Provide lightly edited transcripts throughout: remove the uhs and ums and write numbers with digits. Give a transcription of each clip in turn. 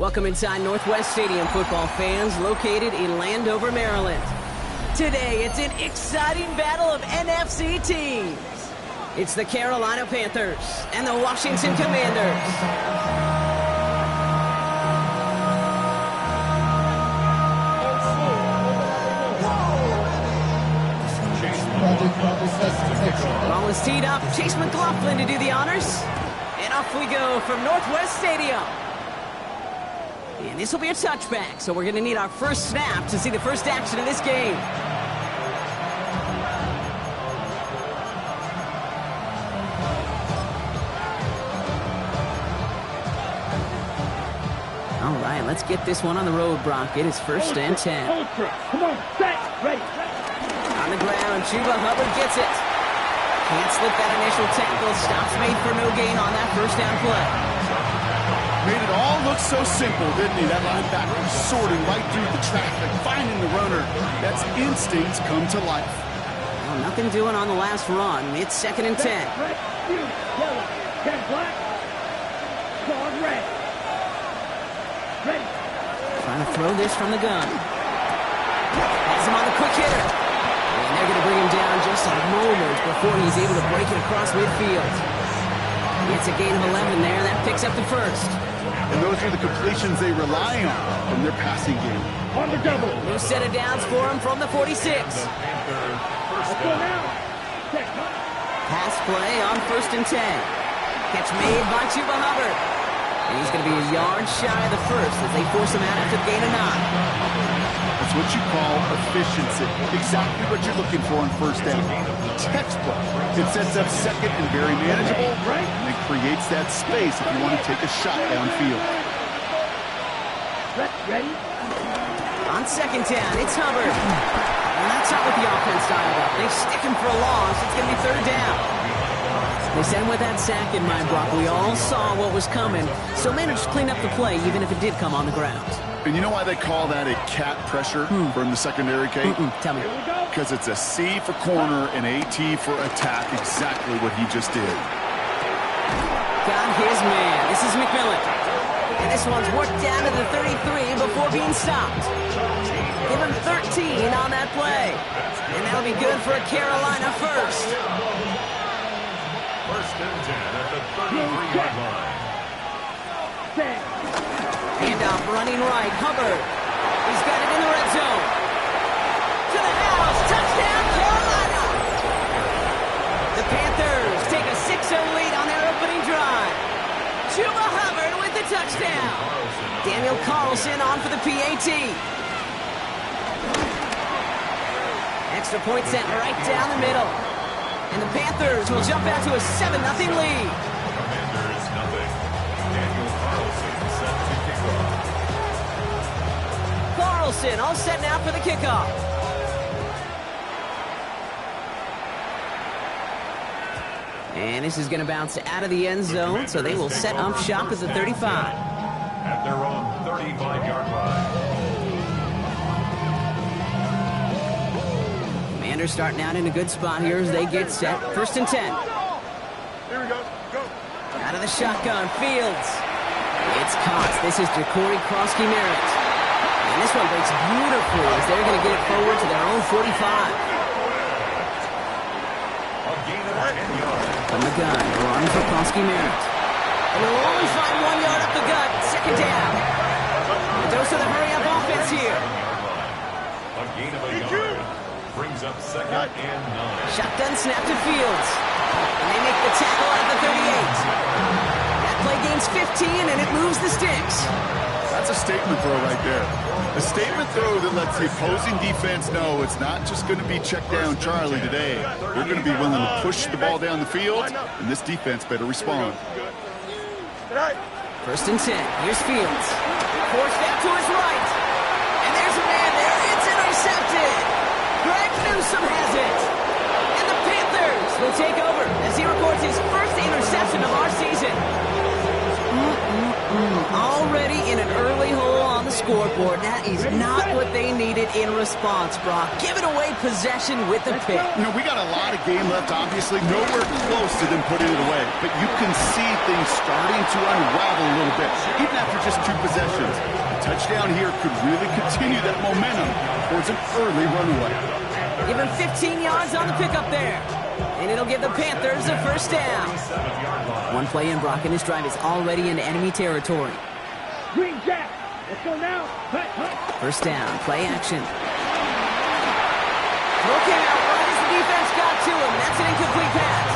Welcome inside Northwest Stadium, football fans, located in Landover, Maryland. Today, it's an exciting battle of NFC teams. It's the Carolina Panthers and the Washington Commanders. Ball is teed up. Chase McLaughlin to do the honors. And off we go from Northwest Stadium. And this will be a touchback, so we're going to need our first snap to see the first action of this game. All right, let's get this one on the road, Brock. It is first and 10. Come on, set, ready. On the ground, Chuba Hubbard gets it. Can't slip that initial tackle. Stops made for no gain on that first down play. Made it all look so simple, didn't he? That linebacker sorting right through the traffic, finding the runner. That's instincts come to life. Well, nothing doing on the last run. It's second and 10. Red, yellow, 10 black, squad red. Ready. Trying to throw this from the gun. Has him on the quick hitter. And they're going to bring him down just a moment before he's able to break it across midfield. It's a gain of 11 there. That picks up the first. And those are the completions they rely on from their passing game. On the double. New set of downs for him from the 46. Let's go now. Pass play on first and 10. Catch made by Chuba Hubbard. And he's going to be a yard shy of the first as they force him out after the gain of 9. That's what you call efficiency. Exactly what you're looking for on first down. Textbook. It sets up second and very manageable, and it creates that space if you want to take a shot downfield. Ready? On second down, it's Hubbard. And that's not what the offense dialed up. They stick him for a loss. It's going to be third down. They sent with that sack in mind, Brock. We all saw what was coming, so managed to clean up the play, even if it did come on the ground. And you know why they call that a cat pressure from the secondary, Kate? Tell me. Because it's a C for corner and a T for attack, exactly what he just did. Got his man. This is McMillan. And this one's worked down to the 33 before being stopped. Give him 13 on that play. And that'll be good for a Carolina first. First and 10 at the 33-yard line. Handoff running right. Hubbard. He's got it in the red zone. To the house. Touchdown, Carolina. The Panthers take a 6-0 lead on their opening drive. Chuba Hubbard with the touchdown. Daniel Carlson on for the PAT. Extra point set right down the middle. And the Panthers will jump out to a 7-0 lead. Commanders nothing. Daniel Carlson set to kick off. Carlson all set now for the kickoff. And this is going to bounce out of the end zone, so they will set up shop at the 35. At their own 35-yard line. Commanders starting out in a good spot here as they get set. First and 10. Here we go. Go. Out of the shotgun, Fields. It's caught. This is Ja'Cory Krosky-Merritt. And this one breaks beautifully as they're going to get it forward to their own 45. A gain of 10 yards. From the gun, run for Krosky-Merritt. And they'll only find 1 yard up the gut. Second down. A dose of the hurry-up offense here. A gain of a yard. Brings up second and 9. Shotgun snap to Fields. And they make the tackle at the 38. That play gains 15, and it moves the sticks. That's a statement throw right there. A statement throw that lets the opposing defense know it's not just going to be check down Charlie today. They're going to be willing to push the ball down the field, and this defense better respond. First and 10. Here's Fields. Forced out to his right. And there's a man there. It's intercepted. Greg Newsome has it. And the Panthers will take over as he records his first interception of our season. Already in an early hole on the the scoreboard. That is not what they needed in response, Brock. Giving away possession with the pick. You know, we got a lot of game left, obviously. Nowhere close to them putting it away. But you can see things starting to unravel a little bit, even after just 2 possessions. A touchdown here could really continue that momentum towards an early runaway. Give him 15 yards on the pickup there. And it'll give the Panthers a first down. One play in, Brock, and this drive is already into enemy territory. Green Jack. Let's go now. Hut, hut. First down, play action. Throw came out right as the defense got to him. That's an incomplete pass.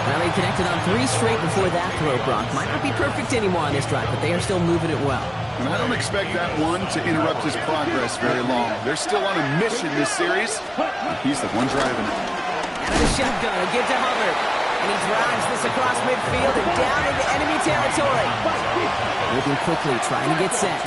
Well, they connected on 3 straight before that throw, Brock. Might not be perfect anymore on this drive, but they are still moving it well. And I don't expect that one to interrupt his progress very long. They're still on a mission this series. He's the one driving it. Out of the shotgun, a give to Hubbard. And he drives this across midfield and down into enemy territory. Moving quickly, trying to get set.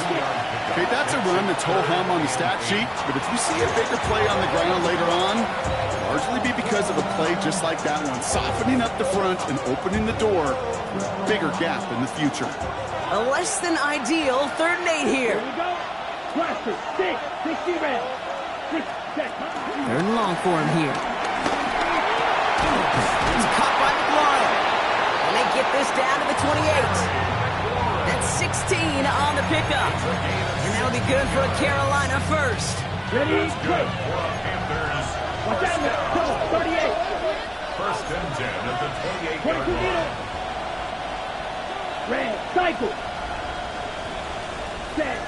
Okay, that's a run that's ho-hum on the stat sheet, but if you see a bigger play on the ground later on, it'll largely be because of a play just like that one, softening up the front and opening the door for a bigger gap in the future. A less than ideal 3rd and 8 here. Here we go. Cluster. 6. 60 red. 6 set. 3rd and long for him here. It's caught by McLaurin. And they get this down to the 28. That's 16 on the pickup. And that'll be good for a Carolina first. Ready, go. Panthers. Watch out now. Go. 38. First and 10 at the 22 28-yard line. middle. Red. Cycle. Set.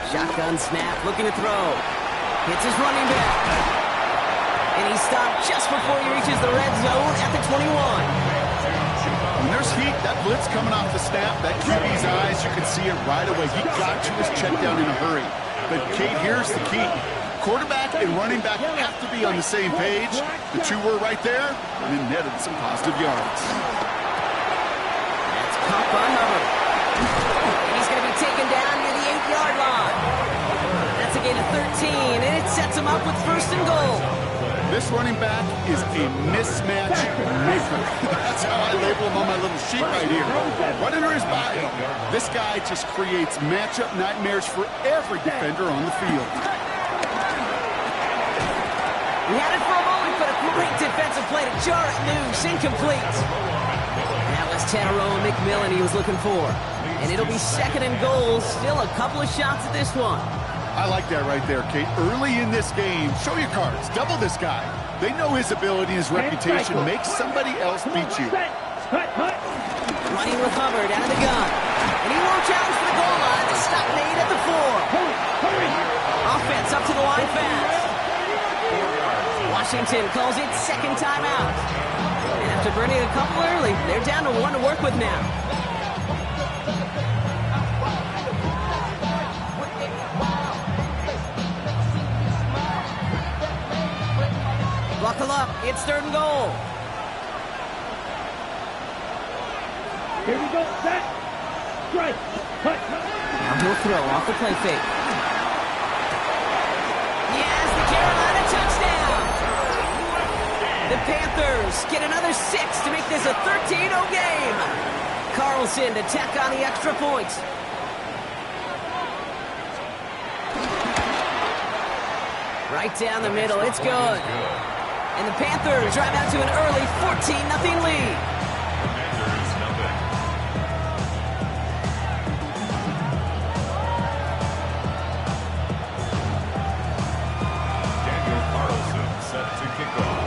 Shotgun snap, looking to throw. Hits his running back. And he stopped just before he reaches the red zone at the 21. When there's heat, that blitz coming off the snap, that QB's eyes, you can see it right away. He got to his check down in a hurry. But, Kate, here's the key. Quarterback and running back have to be on the same page. The 2 were right there, and it netted some positive yards. That's caught by Hubbard. And he's going to be taken down near the 8-yard line. That's a gain of 13, and it sets him up with 1st and goal. This running back is a mismatch maker. That's how I label him on my little sheet right here. Right under his body. This guy just creates matchup nightmares for every defender on the field. He had it for a moment, but a great defensive play to jar it loose. Incomplete. That was Tannero McMillan he was looking for. And it'll be 2nd and goal. Still a couple of shots at this one. I like that right there, Kate. Early in this game, show your cards. Double this guy. They know his ability and his reputation makes somebody else beat you. Running with Hubbard out of the gun. And he won't challenge for the goal line. The stop made at the 4. Offense up to the line fast. Washington calls it 2nd timeout. And after burning a couple early, they're down to 1 to work with now. Buckle up, it's 3rd and goal. Here we go. Set. Strike. Hut. Now he'll throw off the play fake. Yes, the Carolina touchdown. The Panthers get another 6 to make this a 13-0 game. Carlson to tack on the extra point. Right down the middle, it's good. And the Panthers drive out to an early 14-0 lead. Panthers, nothing. Daniel Carlson set to kick off.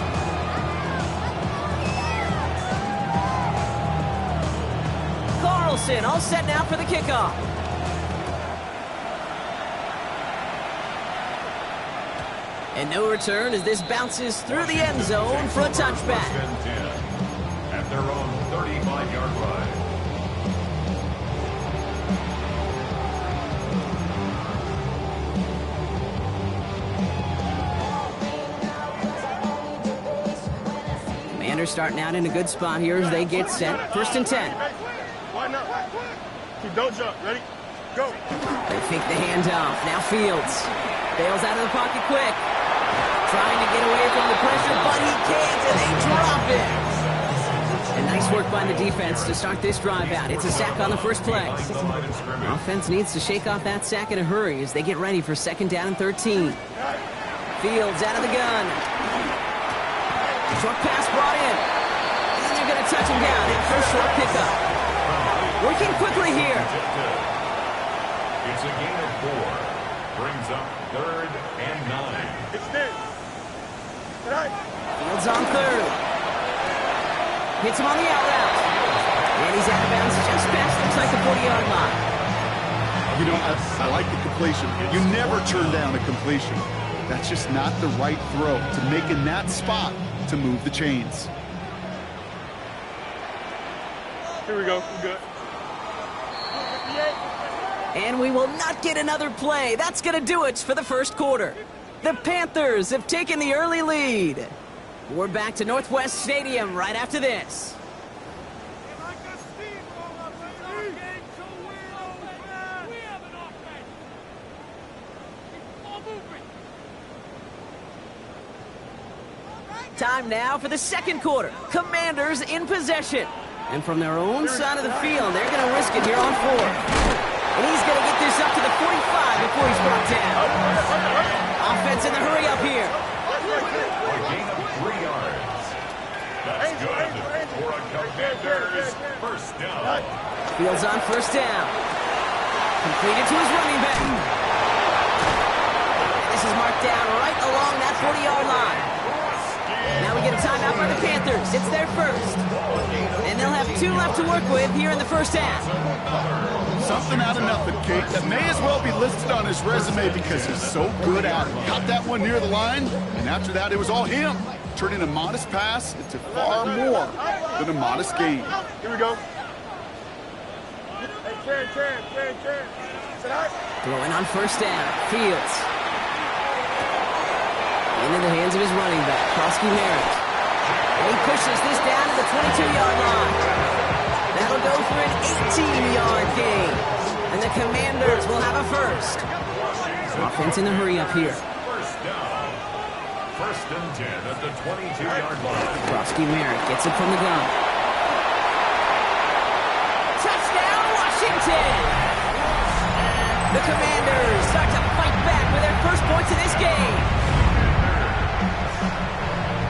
Carlson all set now for the kickoff. And no return as this bounces through the end zone for a touchback. First and 10 at their own 35-yard line. Commanders starting out in a good spot here as they get set. 1st and 10. Why not? Don't jump. Ready? Go. They fake the handoff. Now Fields. Bails out of the pocket quick. Trying to get away from the pressure, but he can't, and they drop it. And nice work by the defense to start this drive out. It's a sack on the first play. Offense needs to shake off that sack in a hurry as they get ready for 2nd down and 13. Fields out of the gun. Short pass brought in. And they're going to touch him down for a short pickup. Working quickly here. It's a gain of 4. Brings up 3rd and 9. It's there. Fields on 3rd. Hits him on the out route. And he's out of bounds just past, looks like the 40-yard line. You know, I like the completion. You never turn down a completion. That's just not the right throw to make in that spot to move the chains. Here we go. We're good. And we will not get another play. That's going to do it for the first quarter. The Panthers have taken the early lead. We're back to Northwest Stadium right after this. Time now for the second quarter. Commanders in possession. And from their own side of the field, they're going to risk it here on 4th. And he's going to get this up to the 45 before he's brought down. Offense in the hurry up here. A gain of 3 yards. That's good for a Commanders first down. Fields on 1st down. Completed to his running back. This is marked down right along that 40-yard line. Now we get a timeout by the Panthers. It's their first. And they'll have 2 left to work with here in the first half. Something out of nothing, Kate. That may as well be listed on his resume because he's so good at it. Caught that one near the line, and after that, it was all him. Turning a modest pass into far more than a modest gain. Here we go. Hey, Karen. Throwing on 1st down. Fields. Into the hands of his running back, Krosky Merritt. And he pushes this down to the 22-yard line. That'll go for an 18-yard gain. And the Commanders will have a first. Offense in the hurry up here. First down. 1st and 10 at the 22-yard line. Krosky Merritt gets it from the gun. Touchdown, Washington! The Commanders start to fight back with their first points in this game.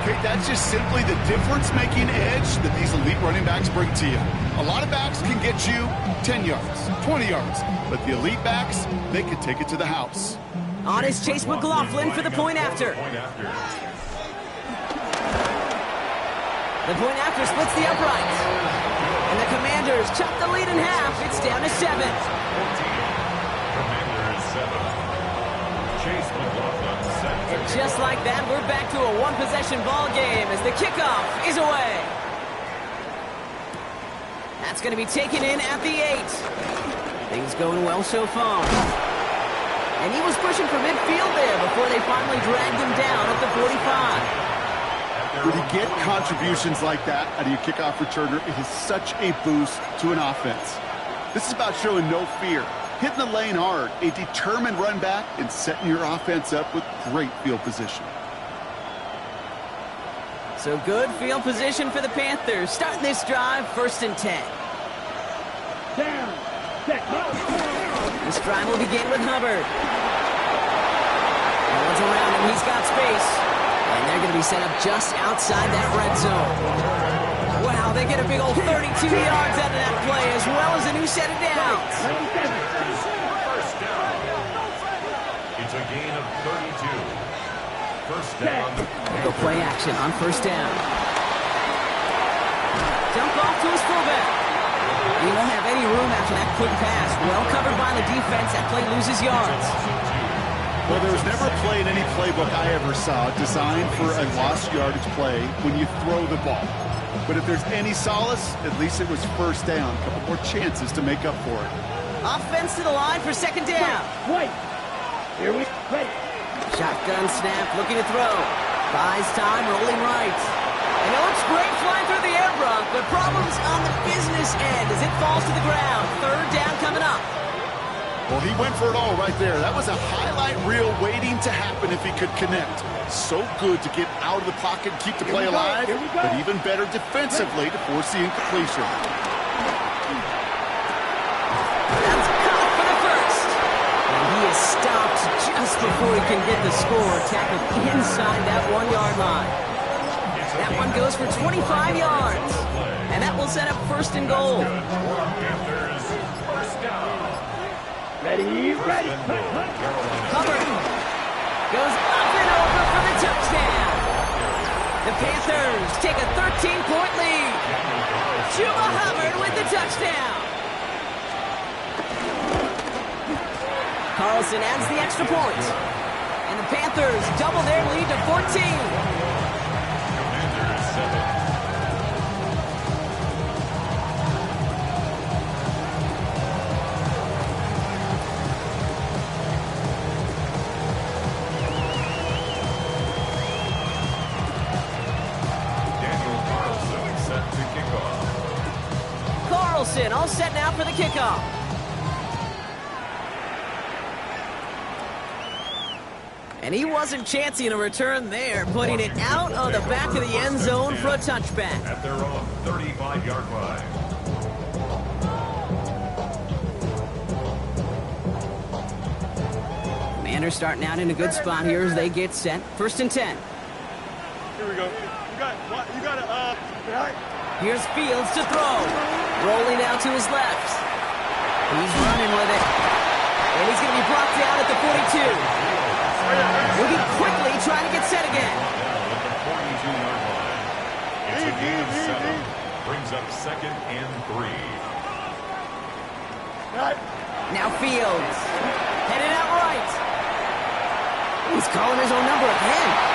Kate, that's just simply the difference-making edge that these elite running backs bring to you. A lot of backs can get you 10 yards, 20 yards, but the elite backs, they can take it to the house. On is Chase McLaughlin for the point after. The point after splits the uprights. And the Commanders chop the lead in half. It's down to 7. Commanders 7. Chase McLaughlin set. And just like that, we're back to a one-possession ball game as the kickoff is away. That's going to be taken in at the 8. Things going well so far. And he was pushing for midfield there before they finally dragged him down at the 45. When you get contributions like that out of your kickoff returner, it is such a boost to an offense. This is about showing no fear, hitting the lane hard, a determined run back, and setting your offense up with great field position. So good field position for the Panthers. Starting this drive, 1st and 10. Down. Set. This drive will begin with Hubbard. No one's around him. He's got space. And they're going to be set up just outside that red zone. Wow, they get a big old 32 yards out of that play, as well as a new set of downs. First down. It's a gain of 32. First down. Go play action on 1st down. Dump off to his fullback. He won't have any room after that quick pass. Well covered by the defense. That play loses yards. Well, there was never a play in any playbook I ever saw designed for a lost yardage play when you throw the ball. But if there's any solace, at least it was 1st down. A couple more chances to make up for it. Offense to the line for 2nd down. Wait. Here we ready. Shotgun snap, looking to throw. Buys time, rolling right. And it looks great flying through the air, Bronk, but problems on the business end as it falls to the ground. 3rd down coming up. Well, he went for it all right there. That was a highlight reel waiting to happen if he could connect. So good to get out of the pocket and keep the play alive, but even better defensively to force the incompletion. That's caught for the first. And he is stopped just before he can get the score. Tackled inside that 1-yard line. That one goes for 25 yards. And that will set up first and goal. Ready, ready. Hubbard goes up and over for the touchdown. The Panthers take a 13-point lead. Chuba Hubbard with the touchdown. Carlson adds the extra point. And the Panthers double their lead to 14. All set now for the kickoff. And he wasn't chancing a return there, putting it out on the back of the end zone for a touchback. At their own 35-yard line. Commanders starting out in a good spot here as they get set. First and 10. Here we go. You got it. Here's Fields to throw. Rolling out to his left. He's running with it. And he's going to be brought down at the 42. Moving quickly, trying to get set again. It's a gain of 7. Brings up second and 3. Now Fields. Headed out right. He's calling his own number again.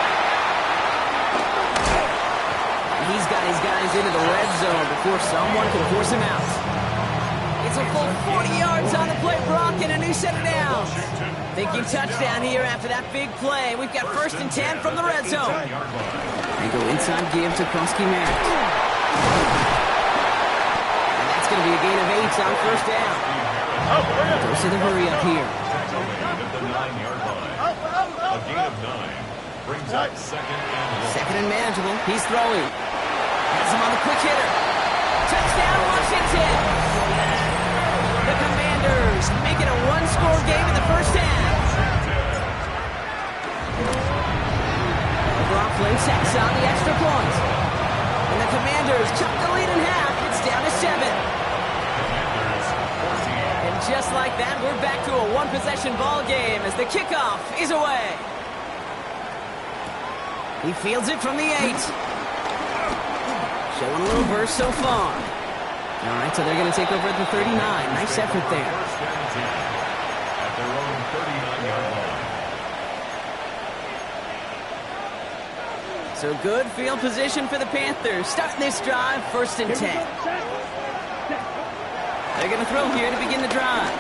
He's got his guys into the red zone before someone can force him out. It's a full 40 yards on the play, Brock, and a new set of downs. Thinking touchdown here after that big play. We've got first and 10 from the red zone. They go inside give to Krosky-Merritt. And that's going to be a gain of 8 on first down. Goes to the hurry up here. A gain of 9. Brings up second and 1. Second and manageable. He's throwing. Has him on the quick hitter. Touchdown, Washington! The Commanders make it a one-score game in the first half. O'Brien checks on the extra point. And the Commanders cut the lead in half. It's down to 7. And just like that, we're back to a one-possession ball game as the kickoff is away. He fields it from the 8. Showing a little burst so far. All right, so they're going to take over at the 39. Nice effort there. At their own 39-yard line. So good field position for the Panthers. Starting this drive, first and 10. They're going to throw here to begin the drive.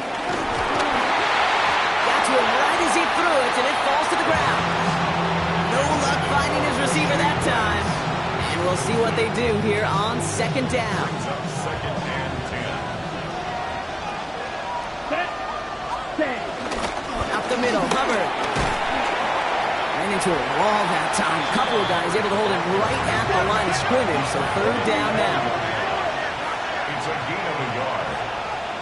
Got to him right as he threw it, and it falls to the ground. No luck finding his receiver that time. And we'll see what they do here on second down. Second and 10. Up the middle, Hubbard. Ran into a wall that time. Couple of guys able to hold him right at the line of scrimmage, so third down now. It's a gain of a yard.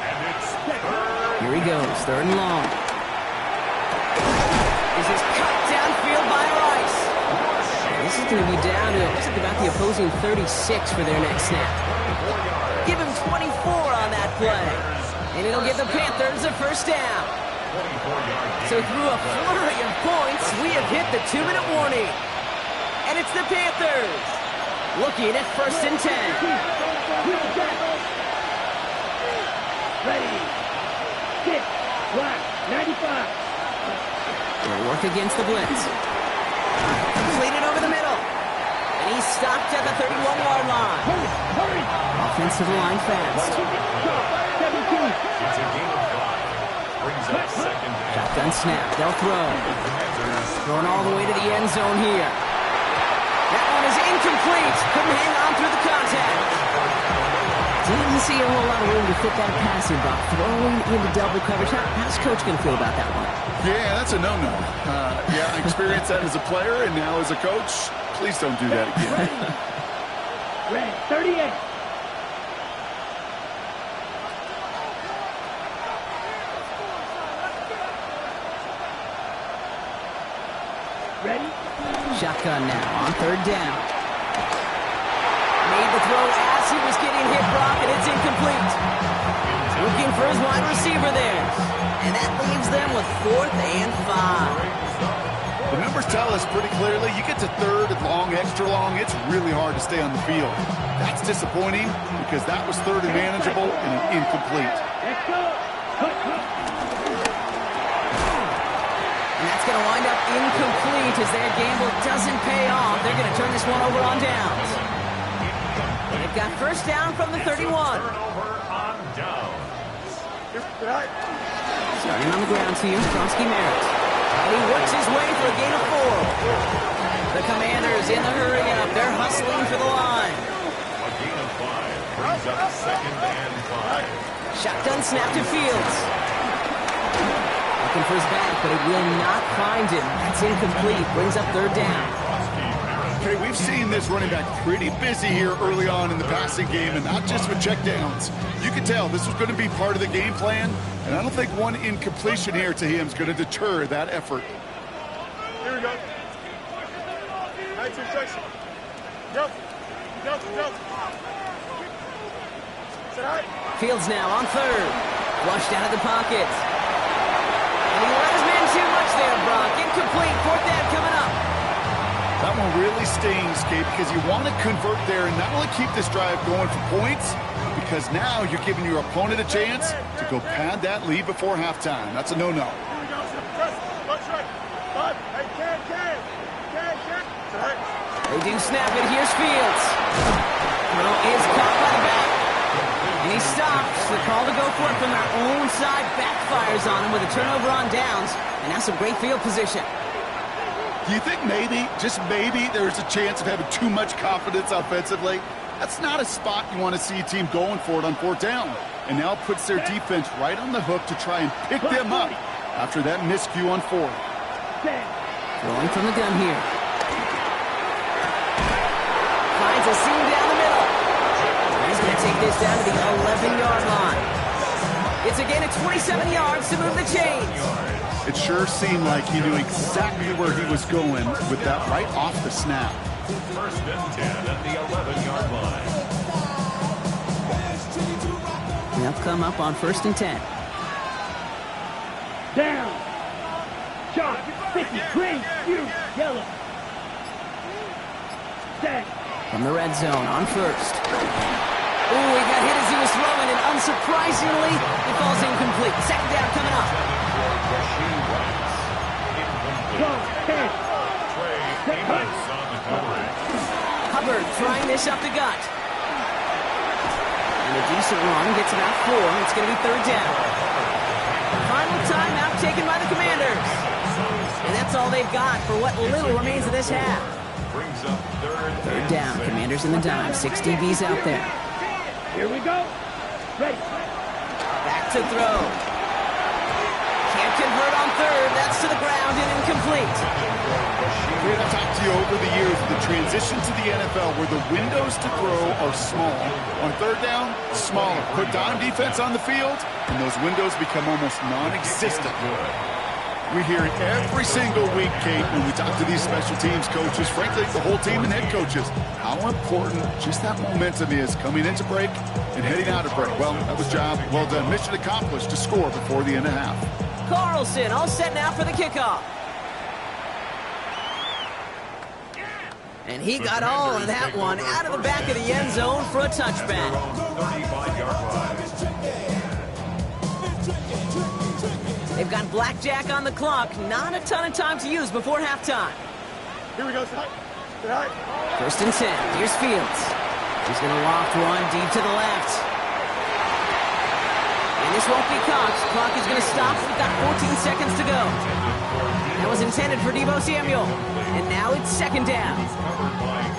And it's third. Here he goes, third and long. This is cut downfield by Rice. This is going to be down to, looks like about the opposing 36 for their next snap. Give him 24 on that play. And it'll give the Panthers a first down. So through a flurry of points, we have hit the 2-minute warning. And it's the Panthers looking at first and 10. Ready. Kick. Black. 95. They'll work against the blitz. Completed over the middle. And he's stopped at the 31-yard line. Hurry. Offensive line fast. 17. It's a gain of 5. Brings up second down. Shotgun snap. They'll throw. Throwing all the way to the end zone here. That one is incomplete. Couldn't hang on through the contact. Didn't Didn't see a whole lot of room to fit that passing block. Throwing into double coverage. How's Coach going to feel about that one? Yeah, that's a no-no. Yeah, I experienced that as a player and now as a coach. Please don't do that again. Red, 38. Ready? Shotgun now on third down. Made the throw as he was getting hit, Brock, and it's incomplete. Looking for his wide receiver there. And that leaves them with 4th and 5. The numbers tell us pretty clearly, you get to third and long, extra long, it's really hard to stay on the field. That's disappointing because that was third and manageable and an incomplete. Let's go. And that's going to wind up incomplete as their gamble doesn't pay off. They're going to turn this one over on downs. They've got first down from the 31. Turnover on downs. Starting on the ground to you, Kronsky Merritt. And he works his way for a gain of 4. The Commanders in the hurry up. They're hustling for the line. A gain of 5 brings up 2nd and 5. Shotgun snap to Fields. Looking for his back, but it will not find him. That's incomplete. Brings up third down. Okay, we've seen this running back pretty busy here early on in the passing game, and not just with checkdowns. You can tell this was going to be part of the game plan, and I don't think one incompletion here to him is going to deter that effort. Here we go. Nice instruction. Jump. Jump. Jump. Sit high. Fields now on third. Flushed out of the pocket. And he let his man too much there, Brock. Incomplete. 4th down coming up. That one really stings, Gabe, because you want to convert there and not only keep this drive going for points, because now you're giving your opponent a chance to go pad that lead before halftime. That's a no-no. Here we go. Watch right. 5. Hey, can. Sit high. They do snap it. Here's Fields. Throw is caught by the back. And he stops. The call to go for it from their own side backfires on him with a turnover on downs. And now some great field position. Do you think maybe, just maybe, there's a chance of having too much confidence offensively? That's not a spot you want to see a team going for it on 4th down. And now puts their defense right on the hook to try and pick them up after that miscue on 4th. Throwing from the gun here. Finds a seam down the middle. He's going to take this down to the 11-yard line. It's a gain of 27 yards to move the chains. It sure seemed like he knew exactly where he was going with that right off the snap. 1st and 10 at the 11-yard line. They'll come up on 1st and 10. Down. Shot. Sticky. Green. You. Yellow. Set. From the red zone on 1st. Ooh, he got hit as he was throwing, and unsurprisingly, it falls incomplete. 2nd down coming up. Hubbard trying this up the gut. And a decent run gets about 4. It's going to be 3rd down. Final timeout taken by the Commanders. And that's all they've got for what little remains of this half. Brings up 3rd down. Commanders in the dime. 6 DBs out there. Here we go. Ready. Back to throw. Can't convert on 3rd. That's to the ground and incomplete. I've talked to you over the years of the transition to the NFL where the windows to throw are small. On 3rd down, smaller. Put dime defense on the field, and those windows become almost non-existent. We hear it every single week, Kate, when we talk to these special teams coaches, frankly, the whole team and head coaches, how important just that momentum is coming into break and heading out of break. Well, that was job well done. Mission accomplished to score before the end of half. Carlson all set now for the kickoff. And he got all of that one out of the back of the end zone for a touchback. 35-yard line. They've got blackjack on the clock. Not a ton of time to use before halftime. Here we go. Sit high. 1st and 10. Here's Fields. He's going to loft one deep to the left. And this won't be caught. Clock is going to stop. We've got 14 seconds to go. That was intended for Deebo Samuel. And now it's second down.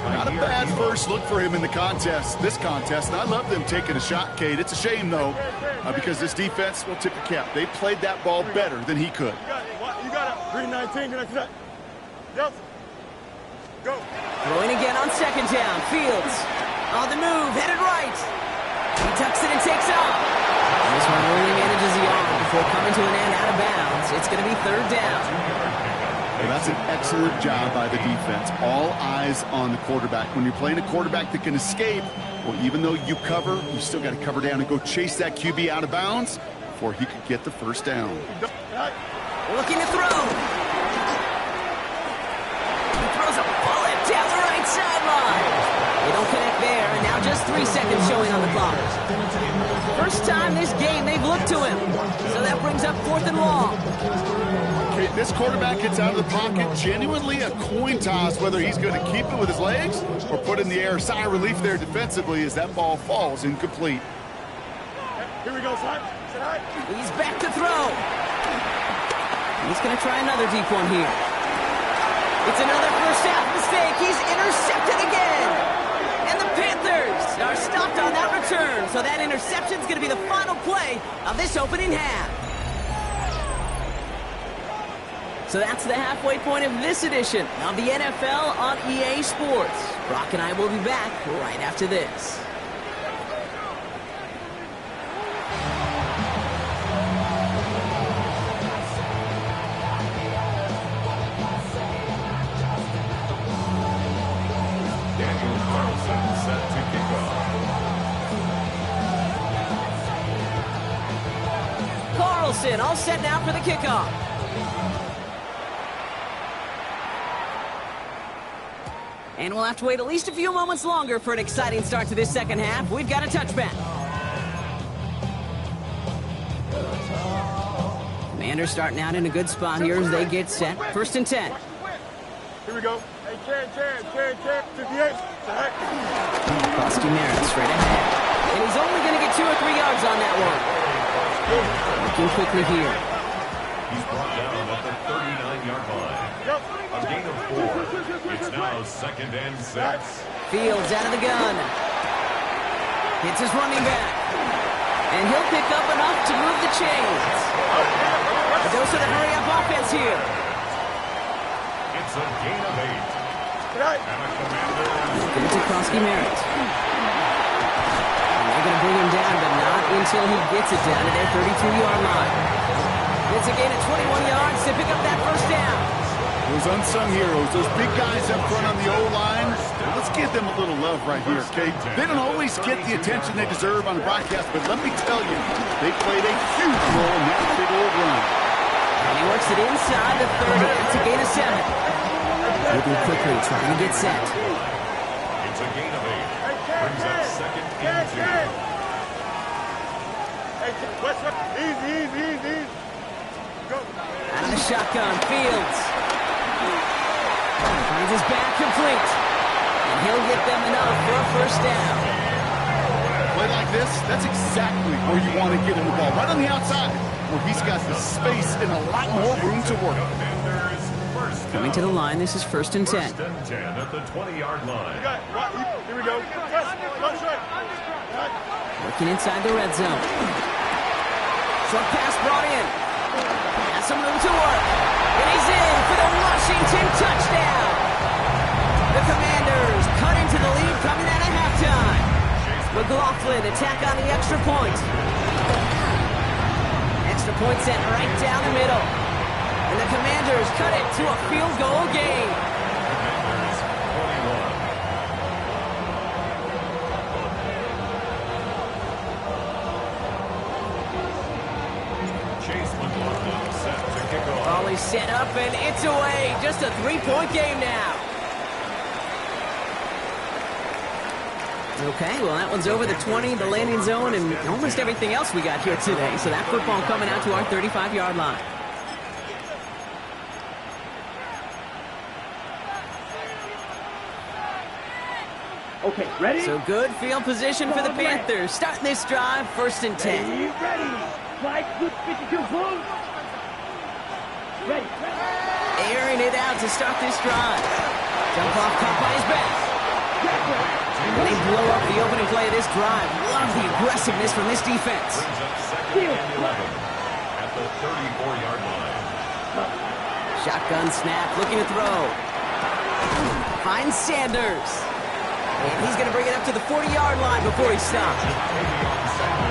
Not a bad first look for him in the contest, this contest. And I love them taking a shot, Cade. It's a shame, though, because this defense will tip your cap. They played that ball better than he could. You got it. 319. Yep. Go. Throwing again on second down. Fields on the move, headed right. He tucks it and takes off. And this one only manages the arm before coming to an end out of bounds. It's going to be third down. Well, that's an excellent job by the defense. All eyes on the quarterback. When you're playing a quarterback that can escape, well, even though you cover, you still got to cover down and go chase that QB out of bounds before he could get the first down. Looking to throw. He throws a bullet down the right sideline. They don't connect there, and now just 3 seconds showing on the clock. First time this game they've looked to him. So that brings up 4th and long. Okay, this quarterback gets out of the pocket, genuinely a coin toss whether he's going to keep it with his legs or put in the air. Sigh of relief there defensively as that ball falls incomplete. Here we go, son. He's back to throw. He's going to try another deep one here. It's another first half mistake. He's intercepted again. And the Panthers are stopped on that return. So that interception is going to be the final play of this opening half. So that's the halfway point of this edition of the NFL on EA Sports. Brock and I will be back right after this. Daniel Carlson set to kick off. Carlson all set now for the kickoff. And we'll have to wait at least a few moments longer for an exciting start to this second half. We've got a touchback. Commanders starting out in a good spot here as they get set. 1st and 10. Here we go. Hey, Chan. 58. Krusty Merritt straight ahead. And he's only going to get 2 or 3 yards on that one. Looking quickly here. He's brought down at the 39-yard line. A gain of 4. It's now 2nd and 6. Fields out of the gun. Hits his running back. And he'll pick up enough to move the chains. A dose of the hurry-up offense here. It's a gain of 8. And a Commander. Give it to Krusty Merritt. And they're going to bring him down, but not until he gets it down to their 32-yard line. It's a gain of 21 yards to pick up that first down. Those unsung heroes, those big guys up front on the O-line, let's give them a little love right here, okay? They don't always get the attention they deserve on the broadcast, but let me tell you, they played a huge role in that big old run. And he works it inside the 30. It's a gain of 7. Moving quickly, trying to get set. It's a gain of 8. Brings up 2nd and 2. Hey, easy. Go. Out of the shotgun, Fields. Finds his back complete. And he'll get them enough for a first down. Play like this, that's exactly where you want to get him the ball. Right on the outside, where he's got the space and a lot more room to work. Commanders first down. Coming to the line, this is 1st and 10. 1st and 10 at the 20-yard line. Here we go. Let's right. Working inside the red zone. Short pass brought in. Has some room to work. And he's in for the Washington touchdown. The Commanders cut into the lead coming out of halftime. McLaughlin attack on the extra point. Extra point sent right down the middle. And the Commanders cut it to a field goal game. Commanders 21. Chase McLaughlin set to kick off. Volley set up and it's away. Just a 3-point game now. Okay, well that one's over the 20, the landing zone, and almost everything else we got here today. So that football coming out to our 35-yard line. Okay, ready? So good field position for the Panthers. Starting this drive, 1st and 10. Ready. Slide, 52, close. Ready. figuring it out to start this drive. Jump off caught by his back. And they blow up the opening play of this drive. Love the aggressiveness from this defense. Brings up second and 11 at the 34-yard line. Shotgun snap, looking to throw. Finds Sanders. And he's going to bring it up to the 40-yard line before he stops.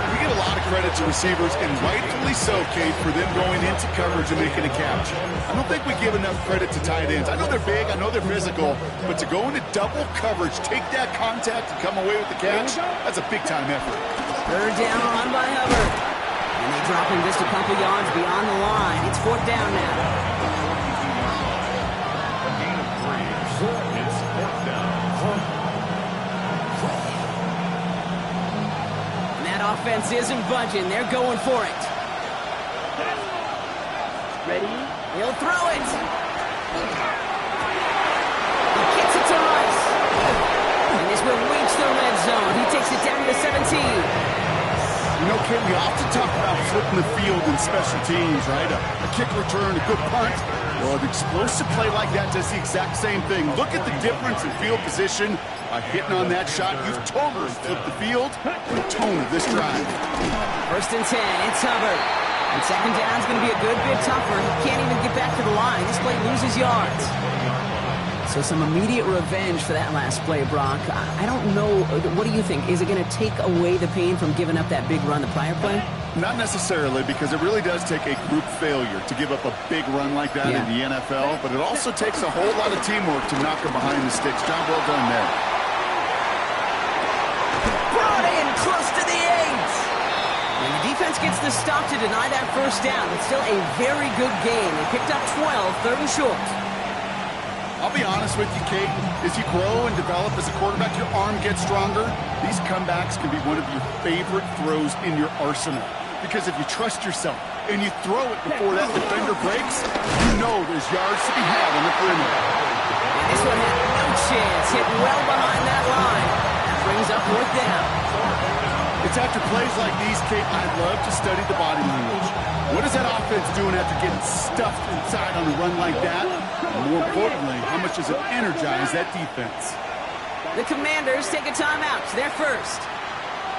We get a lot of credit to receivers, and rightfully so, Kate, for them going into coverage and making a catch. I don't think we give enough credit to tight ends. I know they're big, I know they're physical, but to go into double coverage, take that contact, and come away with the catch, that's a big-time effort. Third down run by Hubbard. And they drop him just a couple yards beyond the line. It's fourth down now. A gain of 3. It's fourth down. And that offense isn't budging. They're going for it. Ready? He'll throw it. He gets it to Rice. And this will reach the red zone. He takes it down to the 17. You know, Kate, we often talk about flipping the field in special teams, right? A kick return, a good punt. Well, an explosive play like that does the exact same thing. Look at the difference in field position. By hitting on that shot, you've totally flipped the field and the tone of this drive. First and 10, it's Hubbard. And second down's going to be a good bit tougher. He can't even get back to the line. This play loses yards. So some immediate revenge for that last play, Brock. I don't know. What do you think? Is it going to take away the pain from giving up that big run the prior play? Not necessarily, because it really does take a group failure to give up a big run like that in the NFL, but it also takes a whole lot of teamwork to knock him behind the sticks. Job well done there. Brought in close to the 8. And the defense gets the stop to deny that first down. It's still a very good game. They picked up 12, third and short. I'll be honest with you, Kate. As you grow and develop as a quarterback, your arm gets stronger. These comebacks can be one of your favorite throws in your arsenal. Because if you trust yourself and you throw it before that defender breaks, you know there's yards to be had on the perimeter. And this one had no chance. Hit well behind that line. That brings up fourth down. It's after plays like these, Kate, I love to study the body language. What is that offense doing after getting stuffed inside on a run like that? And more importantly, how much does it energize that defense? The Commanders take a timeout. They're first.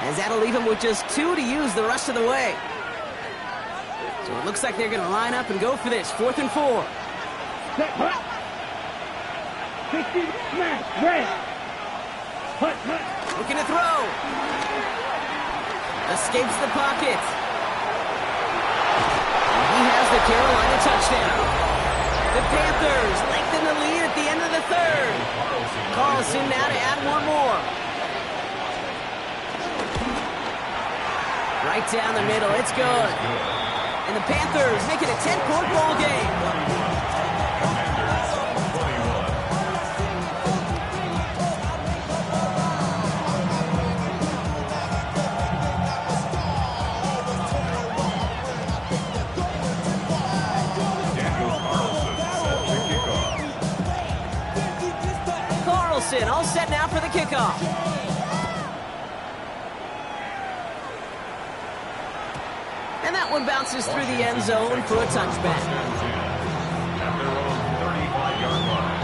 As that'll leave them with just 2 to use the rest of the way. So it looks like they're going to line up and go for this. 4th and 4. 60, smash, red. Hut. Looking to throw. Escapes the pocket. He has the Carolina touchdown. The Panthers lengthen the lead at the end of the third. Carlson now to add one more. Right down the middle, it's good. And the Panthers make it a 10-point ball game. Carlson all set now for the kickoff. And that one bounces through the end zone for a touchback. At their own 35-yard line.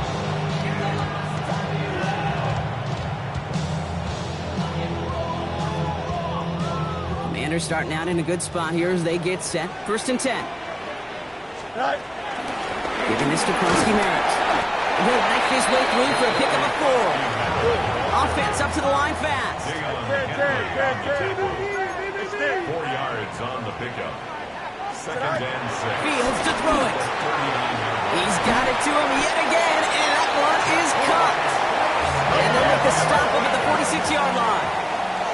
Commanders starting out in a good spot here as they get set. First and 10. Giving this to Kronsky-Merritt. And he'll knife his way through for a pick of a 4. Offense up to the line fast. 4 yards on the pickup. Second and 6. Fields to throw it. He's got it to him yet again, and that one is caught. And they'll make the stop up at the 46-yard line.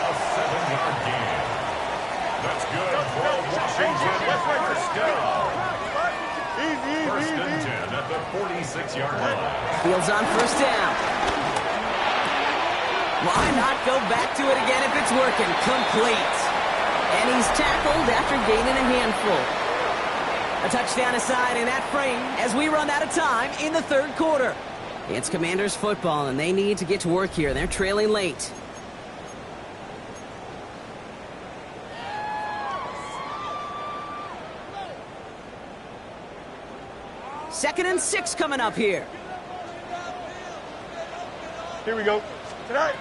A 7-yard gain. That's good for Washington. First down. First and 10 at the 46-yard line. Fields on first down. Why not go back to it again if it's working? Complete. And he's tackled after gaining a handful. A touchdown aside in that frame as we run out of time in the third quarter. It's Commanders football, and they need to get to work here. They're trailing late. 2nd and 6 coming up here. Here we go. Tonight.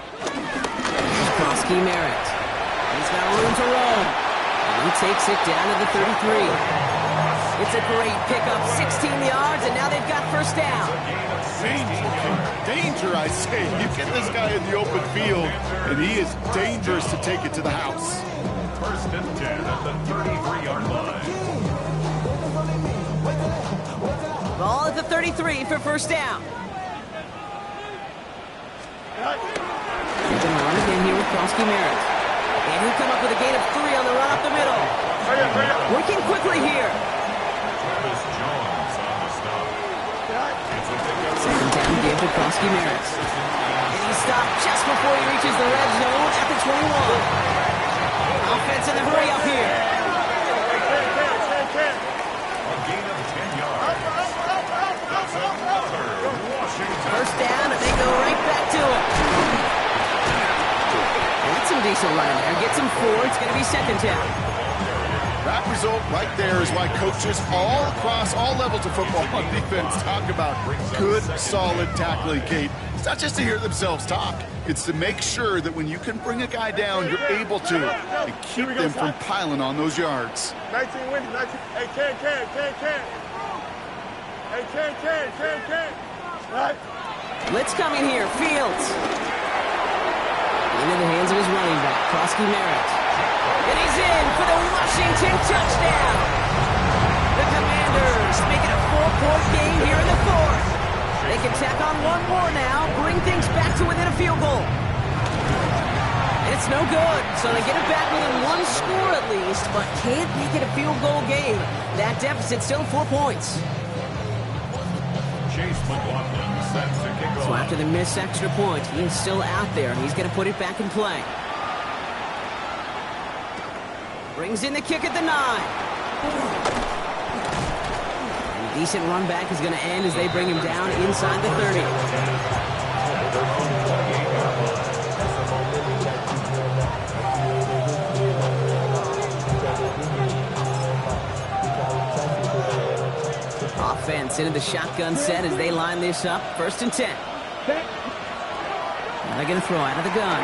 Krosky Merritt. He's got room to roam. And he takes it down to the 33. It's a great pickup, 16 yards, and now they've got first down. Danger, I say. You get this guy in the open field, and he is dangerous to take it to the house. 1st and 10 at the 33-yard line. Ball at the 33 for first down. They're going to run again here with Krosky Merritt. And he'll come up with a gain of 3 on the run up the middle. Working quickly here. Travis Jones on the stop. It's a pickup. 2nd down give to Krosky Merritt. And he stopped just before he reaches the red zone at the 21. Offense in a hurry up here. A gain of 10 yards. That's another Washington. First down, and they go right back to it. That's some decent running there. Gets him 4. It's going to be 2nd down. That result right there is why coaches all across all levels of football on defense talk about good, solid tackling, Kate. It's not just to hear themselves talk. It's to make sure that when you can bring a guy down, you're able to and keep them from piling on those yards. 19 winning, 19. Hey, Ken. Hey, Ken. Right. Blitz coming here. Fields. Into the hands of his running back, Krosky Merritt. And he's in for the Washington touchdown. The Commanders make it a 4-point game here in the 4th. They can tack on one more now, bring things back to within a field goal. It's no good, so they get it back within 1 score at least, but can't make it a field goal game. That deficit still 4 points. Chase McLaughlin set to kick off. So after the missed extra point, he is still out there, and he's going to put it back in play. Brings in the kick at the 9. And a decent run back is going to end as they bring him down inside the 30. Offense into the shotgun set as they line this up. 1st and 10. Now they're going to throw out of the gun.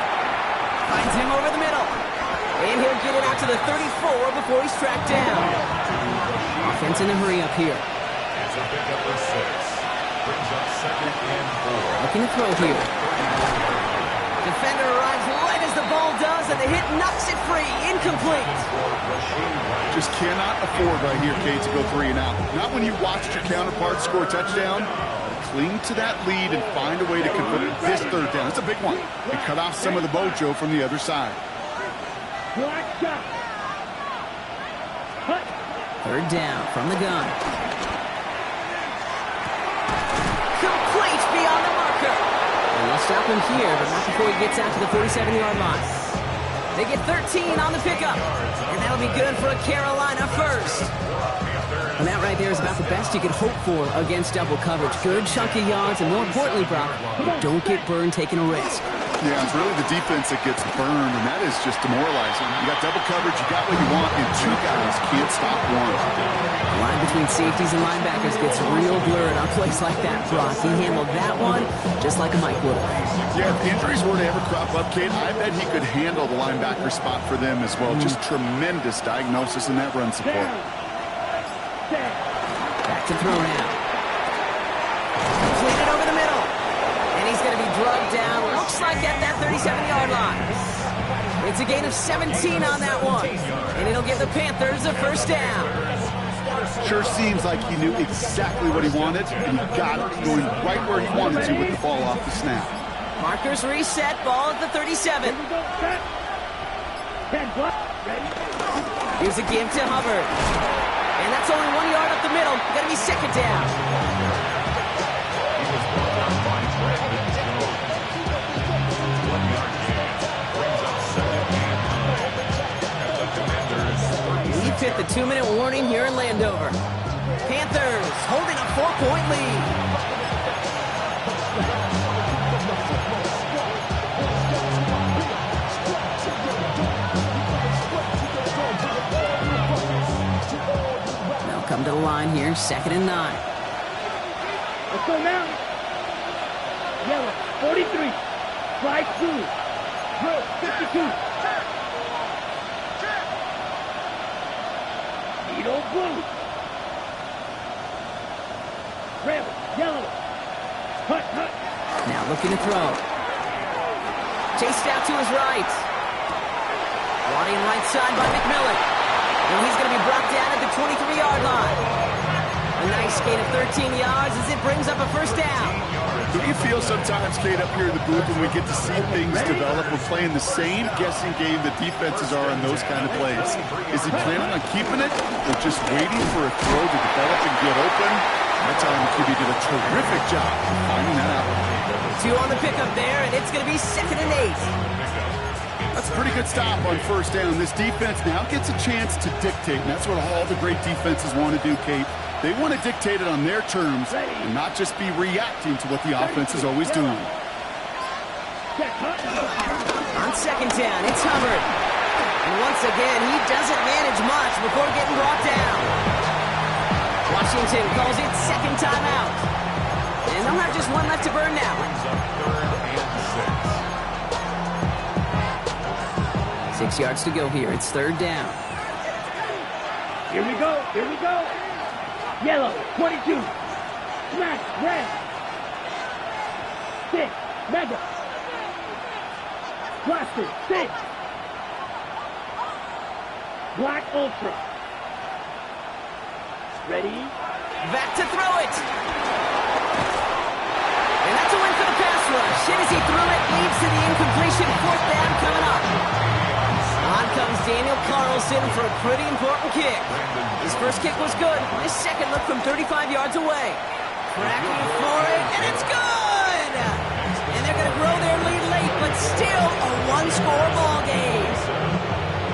Finds him over the middle. And he'll get it out to the 34 before he's tracked down. Offense in a hurry up here. It's a pickup of 6. Brings up 2nd and 4. Looking to throw here. Defender arrives right as the ball does, and the hit knocks it free. Incomplete. Just cannot afford right here, Kate, to go 3 and out. Not when you watched your counterpart score a touchdown. Cling to that lead and find a way to convert this 3rd down. It's a big one. And cut off some of the mojo from the other side. 3rd down from the gun. Complete beyond the marker. And they'll stop him here, but not before he gets out to the 47-yard line. They get 13 on the pickup, and that'll be good for a Carolina first. And that right there is about the best you could hope for against double coverage. Good chunky yards, and more importantly, Brock, you don't get burned taking a risk. Yeah, it's really the defense that gets burned, and that is just demoralizing. You got double coverage, you got what you want, and 2 guys can't stop one. The line between safeties and linebackers gets real blurred on plays like that, Brock. He handled that one just like a Mike would. Yeah, if injuries were to ever crop up, Kate, I bet he could handle the linebacker spot for them as well. Just tremendous diagnosis in that run support. Back to throw now. Completed over the middle. And he's going to be drugged down. Looks like at that 37-yard line. It's a gain of 17 on that one. And it'll give the Panthers a first down. Sure seems like he knew exactly what he wanted, and he got it going right where he wanted to with the ball off the snap. Markers reset. Ball at the 37. Here's a give to Hubbard. And that's only 1 yard up the middle. Going to be 2nd down. We've hit the 2-minute warning here in Landover. Panthers holding a 4-point lead. Come to the line here, 2nd and 9. Let's go now. Yellow, 43. Flag 2. Blue, 52. Needle blue. Red, yellow. Hut, hut. Now looking to throw. Chased out to his right. Wanting right side by McMillan. And he's going to be brought down at the 23-yard line. A nice gain of 13 yards as it brings up a first down. Do you feel sometimes, Kate, up here in the booth when we get to see things develop, we're playing the same guessing game that defenses are on those kind of plays? Is he planning on keeping it or just waiting for a throw to develop and get open? That time QB did a terrific job of finding that out. 2 on the pickup there, and it's going to be 2nd and 8. That's a pretty good stop on first down. This defense now gets a chance to dictate, and that's what all the great defenses want to do, Kate. They want to dictate it on their terms and not just be reacting to what the offense is always doing. On 2nd down, it's Hubbard. And once again, he doesn't manage much before getting brought down. Washington calls it 2nd timeout. And they'll have just one left to burn now. 6 yards to go here. It's 3rd down. Here we go. Here we go. Yellow, 22. Smash, red. 6, mega. Blaster, 6. Black ultra. Ready? Back to throw it. And that's a win for the pass rush. And as he threw it, leads to the incompletion. 4th down coming up. On comes Daniel Carlson for a pretty important kick. His first kick was good. His second look from 35 yards away. Cracking for it, and it's good! And they're going to grow their lead late, but still a one-score ball game.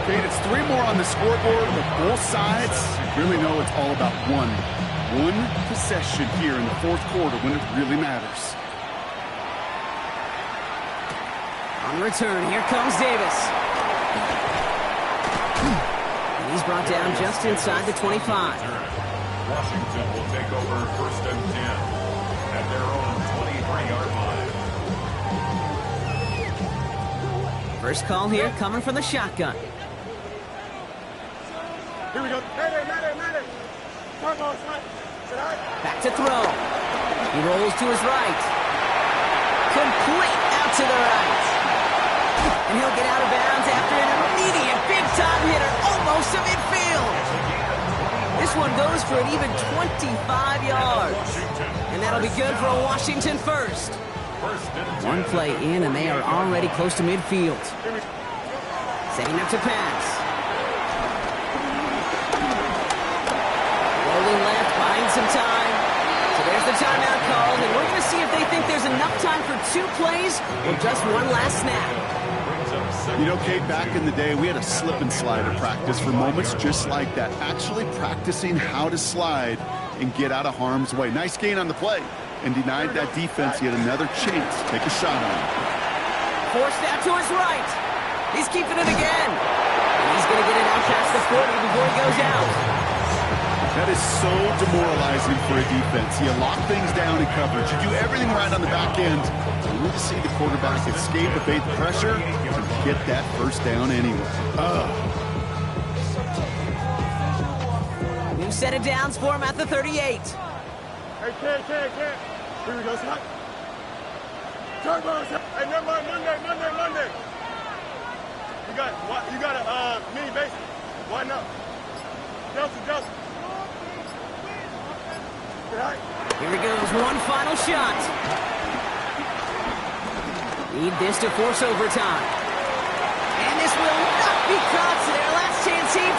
Kate, it's 3 more on the scoreboard, but both sides really know it's all about one possession here in the 4th quarter when it really matters. On the return, here comes Davis. And he's brought down just inside the 25. Washington will take over 1st and 10 at their own 23-yard line. First call here coming from the shotgun. Here we go. Matter. Come on, son. Back to throw. He rolls to his right. Complete out to the right. And he'll get out of bounds after an immediate big-time hitter almost to midfield. This one goes for an even 25 yards. And that'll be good for a Washington first. One play in, and they are already close to midfield. Setting up to pass. Rolling left, buying some time. So there's the timeout called, and we're going to see if they think there's enough time for 2 plays or just one last snap. You know, Kate, back in the day, we had a slip and slide at practice for moments just like that. Actually practicing how to slide and get out of harm's way. Nice gain on the play, and denied that defense yet another chance to take a shot on him. Forced out to his right. He's keeping it again. And he's going to get it out past the 40 before he goes out. That is so demoralizing for a defense. You lock things down in coverage. You do everything right on the back end. You need to see the quarterback escape, evade the pressure, and get that first down anyway. New set of downs for him at the 38. Hey, can't. Here we go, son. Turbo, son. Hey, never mind, Monday. You got a mini base. Why not? Delta. Here he goes, one final shot. Need this to force overtime. And this will not be caught, so their last chance seems